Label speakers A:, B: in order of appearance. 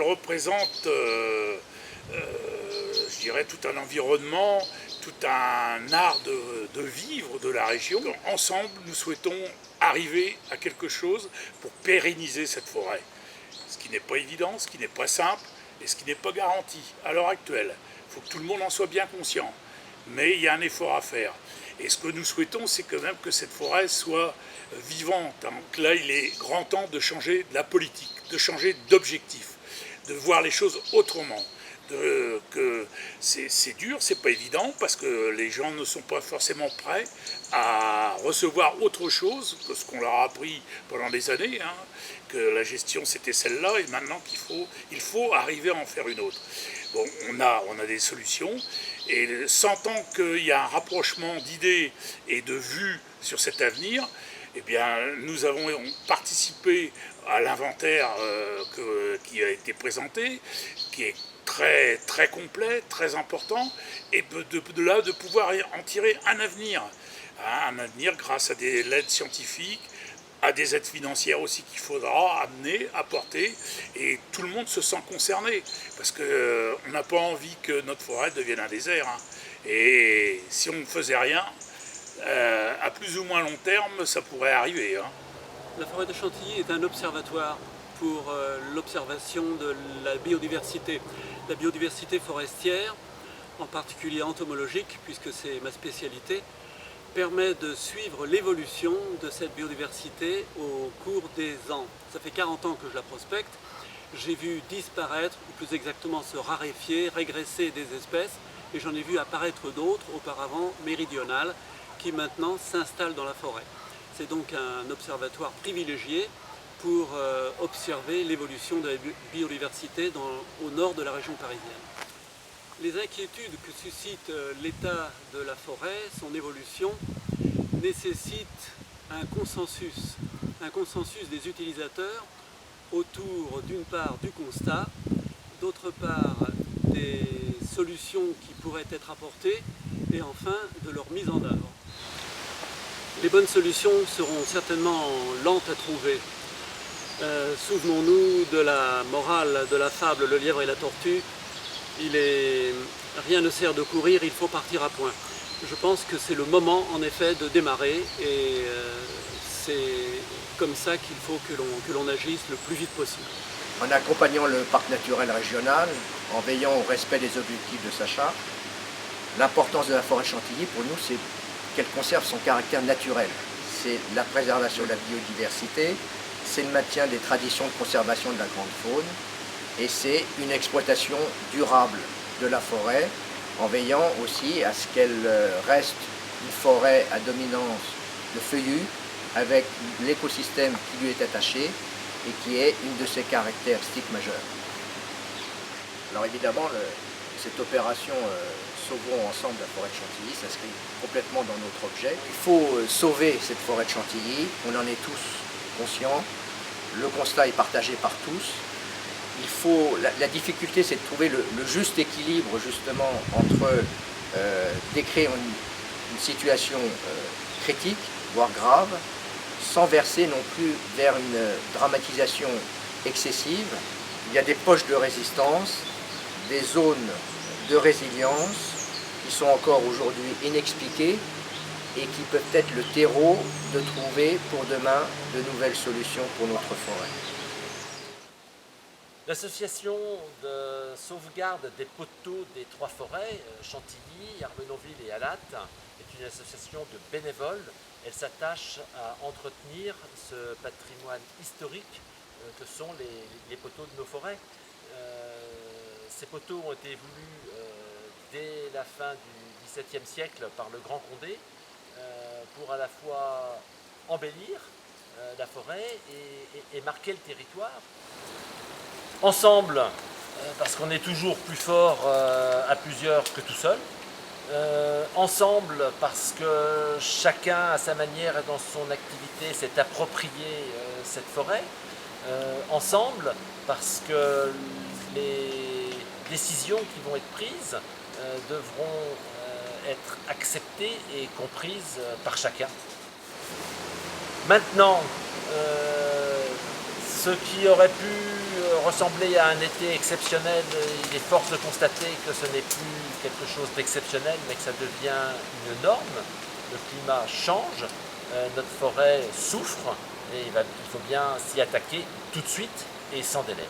A: représente, je dirais, tout un environnement, tout un art de vivre de la région. Ensemble, nous souhaitons arriver à quelque chose pour pérenniser cette forêt. Ce qui n'est pas évident, ce qui n'est pas simple et ce qui n'est pas garanti à l'heure actuelle. Il faut que tout le monde en soit bien conscient. Mais il y a un effort à faire. Et ce que nous souhaitons, c'est quand même que cette forêt soit vivante. Donc là, il est grand temps de changer de la politique, de changer d'objectif, de voir les choses autrement. Que c'est dur, c'est pas évident, parce que les gens ne sont pas forcément prêts à recevoir autre chose que ce qu'on leur a appris pendant des années, hein, que la gestion c'était celle-là, et maintenant il faut arriver à en faire une autre. Bon, on a des solutions, et sentant qu'il y a un rapprochement d'idées et de vues sur cet avenir, eh bien, nous avons participé à l'inventaire qui a été présenté, qui est très, très complet, très important, et de là de pouvoir en tirer un avenir grâce à des aides scientifiques, à des aides financières aussi qu'il faudra amener, apporter, et tout le monde se sent concerné, parce qu'on n'a pas envie que notre forêt devienne un désert, hein. Et si on ne faisait rien, à plus ou moins long terme, ça pourrait arriver, hein.
B: La forêt de Chantilly est un observatoire pour l'observation de la biodiversité. La biodiversité forestière, en particulier entomologique, puisque c'est ma spécialité, permet de suivre l'évolution de cette biodiversité au cours des ans. Ça fait 40 ans que je la prospecte. J'ai vu disparaître, ou plus exactement se raréfier, régresser des espèces, et j'en ai vu apparaître d'autres, auparavant méridionales, qui maintenant s'installent dans la forêt. C'est donc un observatoire privilégié pour observer l'évolution de la biodiversité au nord de la région parisienne. Les inquiétudes que suscite l'état de la forêt, son évolution, nécessitent un consensus des utilisateurs autour d'une part du constat, d'autre part des solutions qui pourraient être apportées et enfin de leur mise en œuvre. Les bonnes solutions seront certainement lentes à trouver. Souvenons-nous de la morale de la fable Le lièvre et la tortue. Rien ne sert de courir, il faut partir à point. Je pense que c'est le moment en effet de démarrer et c'est comme ça qu'il faut que l'on agisse le plus vite possible.
C: En accompagnant le parc naturel régional, en veillant au respect des objectifs de sa charte, l'importance de la forêt Chantilly pour nous c'est qu'elle conserve son caractère naturel. C'est la préservation de la biodiversité, c'est le maintien des traditions de conservation de la grande faune et c'est une exploitation durable de la forêt en veillant aussi à ce qu'elle reste une forêt à dominance de feuillus avec l'écosystème qui lui est attaché et qui est une de ses caractéristiques majeures. Alors évidemment, cette opération Sauvons ensemble la forêt de Chantilly s'inscrit complètement dans notre objet. Il faut sauver cette forêt de Chantilly, on en est tous conscients, le constat est partagé par tous. La difficulté c'est de trouver le juste équilibre justement entre décrire une situation critique, voire grave, sans verser non plus vers une dramatisation excessive. Il y a des poches de résistance, des zones de résilience qui sont encore aujourd'hui inexpliquées et qui peuvent être le terreau de trouver pour demain de nouvelles solutions pour notre forêt.
D: L'association de sauvegarde des poteaux des trois forêts, Chantilly, Armenonville et Alatte, est une association de bénévoles. Elle s'attache à entretenir ce patrimoine historique que sont les poteaux de nos forêts. Ces poteaux ont été voulus dès la fin du XVIIe siècle par le Grand Condé pour à la fois embellir la forêt et marquer le territoire. Ensemble, parce qu'on est toujours plus fort à plusieurs que tout seul. Ensemble, parce que chacun à sa manière et dans son activité s'est approprié cette forêt. Ensemble, parce que les décisions qui vont être prises devront être acceptées et comprises par chacun. Maintenant, ce qui aurait pu ressemblait à un été exceptionnel, il est force de constater que ce n'est plus quelque chose d'exceptionnel, mais que ça devient une norme. Le climat change, notre forêt souffre, et il faut bien s'y attaquer tout de suite et sans délai.